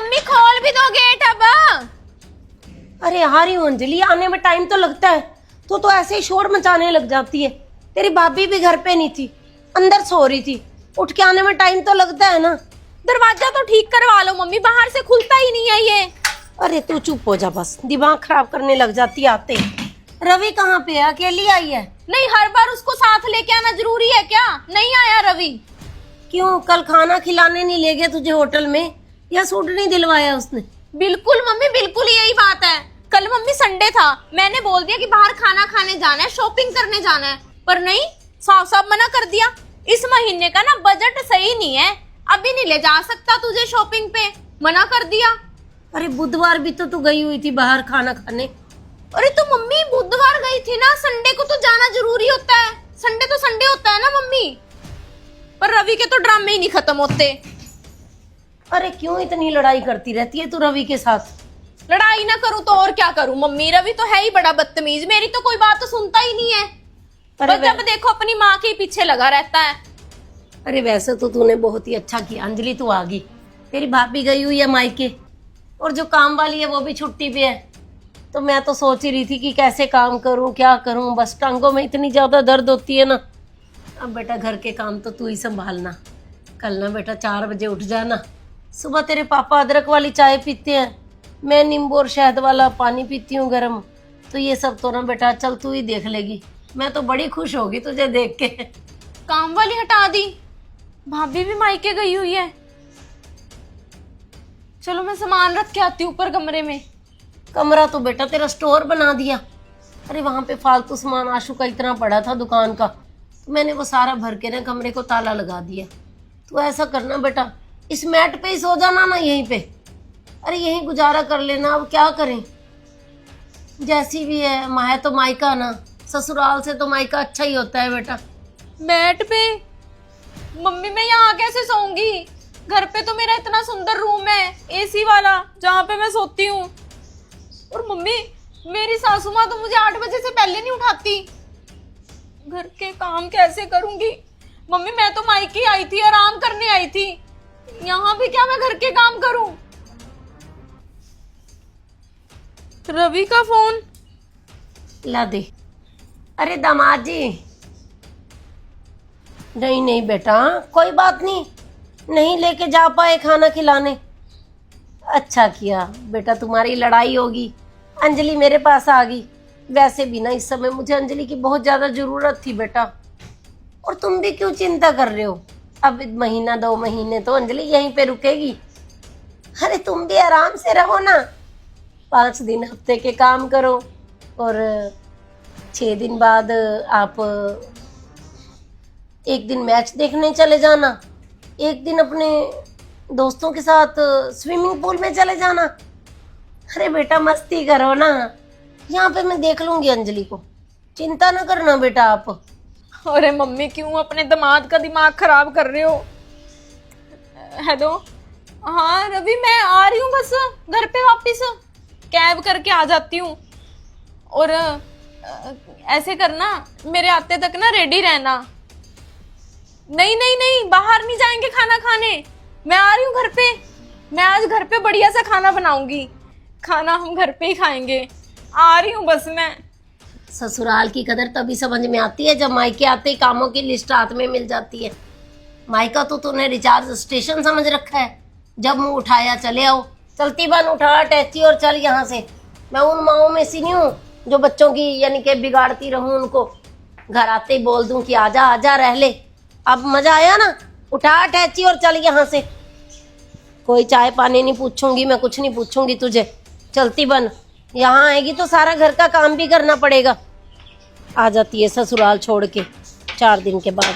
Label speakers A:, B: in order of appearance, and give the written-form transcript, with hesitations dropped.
A: Mummy खोल भी दो गेट अब।
B: अरे आ रही हूँ अंजलि, आने में टाइम तो लगता है। तू तो ऐसे ही शोर मचाने लग जाती है। तेरी भाभी भी घर पे नहीं थी, अंदर सो रही थी। उठ के आने में टाइम तो लगता है ना।
A: दरवाजा तो ठीक करवा लो मम्मी, बाहर से खुलता ही नहीं है ये।
B: अरे तू चुप हो जा, बस दिमाग खराब करने लग जाती है आते ही। रवि कहाँ पे है? अकेली आई है?
A: नहीं, हर बार उसको साथ लेके आना जरूरी है क्या? नहीं आया रवि।
B: क्यों, कल खाना खिलाने नहीं ले गया तुझे होटल में, या सूट नहीं दिलवाया उसने?
A: बिल्कुल मम्मी, बिल्कुल यही बात है। कल मम्मी संडे था, मैंने बोल दिया कि बाहर खाना खाने जाना है, शॉपिंग करने जाना है, पर नहीं, साफ साफ मना कर दिया। इस महीने का ना बजट सही नहीं है, अभी नहीं ले जा सकता तुझे शॉपिंग पे, मना कर दिया।
B: अरे बुधवार भी तो तू गई हुई थी बाहर खाना खाने।
A: अरे तो मम्मी बुधवार गई थी ना, संडे को तो जाना जरूरी होता है। संडे तो संडे होता है ना मम्मी। पर रवि के तो ड्रामे ही नहीं खत्म होते।
B: अरे क्यों इतनी लड़ाई करती रहती है तू रवि के साथ?
A: लड़ाई ना करूं तो और क्या करूं मम्मी, रवि तो है ही बड़ा बदतमीज, मेरी तो कोई बात तो सुनता ही नहीं है।
B: अरे
A: जब देखो अपनी माँ के पीछे लगा रहता है।
B: अरे वैसे तो तूने बहुत ही अच्छा किया अंजलि, तू आ गई। तेरी भाभी गई हुई है मायके, और जो काम वाली है वो भी छुट्टी पे है। तो मैं तो सोच ही रही थी कि कैसे काम करूं, क्या करूं, बस टांगों में इतनी ज्यादा दर्द होती है ना। अब बेटा घर के काम तो तू ही संभालना। कल ना बेटा 4 बजे उठ जाना। सुबह तेरे पापा अदरक वाली चाय पीते हैं, मैं नींबू और शहद वाला पानी पीती हूँ गर्म। तो ये सब तो ना बेटा चल तू ही देख लेगी। मैं तो बड़ी खुश होगी तुझे देख के।
A: काम वाली हटा दी, भाभी भी मायके गई हुई है। चलो मैं सामान रख के आती हूँ ऊपर कमरे में।
B: कमरा तो बेटा तेरा स्टोर बना दिया। अरे वहां पे फालतू सामान आशु का इतना पड़ा था दुकान का, तो मैंने वो सारा भर के ना कमरे को ताला लगा दिया। तो ऐसा करना बेटा, इस मैट पे ही सो जाना ना, यहीं पे। अरे यहीं गुजारा कर लेना, अब क्या करें। जैसी भी है, माँ तो मायका ना, ससुराल से तो मायका अच्छा ही होता है बेटा।
A: मैट पे? मम्मी मैं यहाँ कैसे सोऊंगी? घर पे तो मेरा इतना सुंदर रूम है एसी वाला, जहाँ पे मैं सोती हूँ। और मम्मी मेरी सासू माँ तो मुझे 8 बजे से पहले नहीं उठाती। घर के काम कैसे करूंगी मम्मी? मैं तो मायके आई थी, आराम करने आई थी, यहाँ भी क्या मैं घर के काम करूं? रवि का फोन
B: ला दे। अरे दामाद जी। नहीं नहीं बेटा, कोई बात नहीं, नहीं लेके जा पाए खाना खिलाने। अच्छा किया बेटा, तुम्हारी लड़ाई होगी, अंजलि मेरे पास आ गई। वैसे भी ना इस समय मुझे अंजलि की बहुत ज्यादा जरूरत थी बेटा। और तुम भी क्यों चिंता कर रहे हो? अब 1-2 महीने तो अंजलि यहीं पे रुकेगी। अरे तुम भी आराम से रहो ना, 5 दिन हफ्ते के काम करो, और 6 दिन बाद आप 1 दिन मैच देखने चले जाना, 1 दिन अपने दोस्तों के साथ स्विमिंग पूल में चले जाना। अरे बेटा मस्ती करो ना, यहाँ पे मैं देख लूंगी अंजलि को, चिंता ना करना बेटा आप।
A: अरे मम्मी क्यों अपने दामाद का दिमाग खराब कर रहे हो? हेलो, हाँ रवि मैं आ रही हूँ, बस घर पे वापस कैब करके आ जाती हूँ। और ऐसे करना, मेरे आते तक ना रेडी रहना। नहीं नहीं नहीं, बाहर नहीं जाएंगे खाना खाने, मैं आ रही हूँ घर पे। मैं आज घर पे बढ़िया सा खाना बनाऊंगी, खाना हम घर पे ही खाएंगे। आ रही हूँ बस मैं।
B: ससुराल की कदर तभी समझ में आती है जब मायके आते ही कामों की लिस्ट हाथ में मिल जाती है। मायका तो तूने रिचार्ज स्टेशन समझ रखा है, जब मुंह उठाया चले आओ। चलती बन, उठा अटैची और चल यहाँ से। मैं उन माओं में से नहीं हूँ जो बच्चों की यानी कि बिगाड़ती रहूं उनको, घर आते ही बोल दूं कि आजा आजा रह ले। अब मजा आया ना, उठा अटैची और चल यहाँ से। कोई चाय पानी नहीं पूछूंगी मैं, कुछ नहीं पूछूंगी तुझे। चलती बन, यहाँ आएगी तो सारा घर का काम भी करना पड़ेगा। आ जाती है ससुराल छोड़ के 4 दिन के बाद।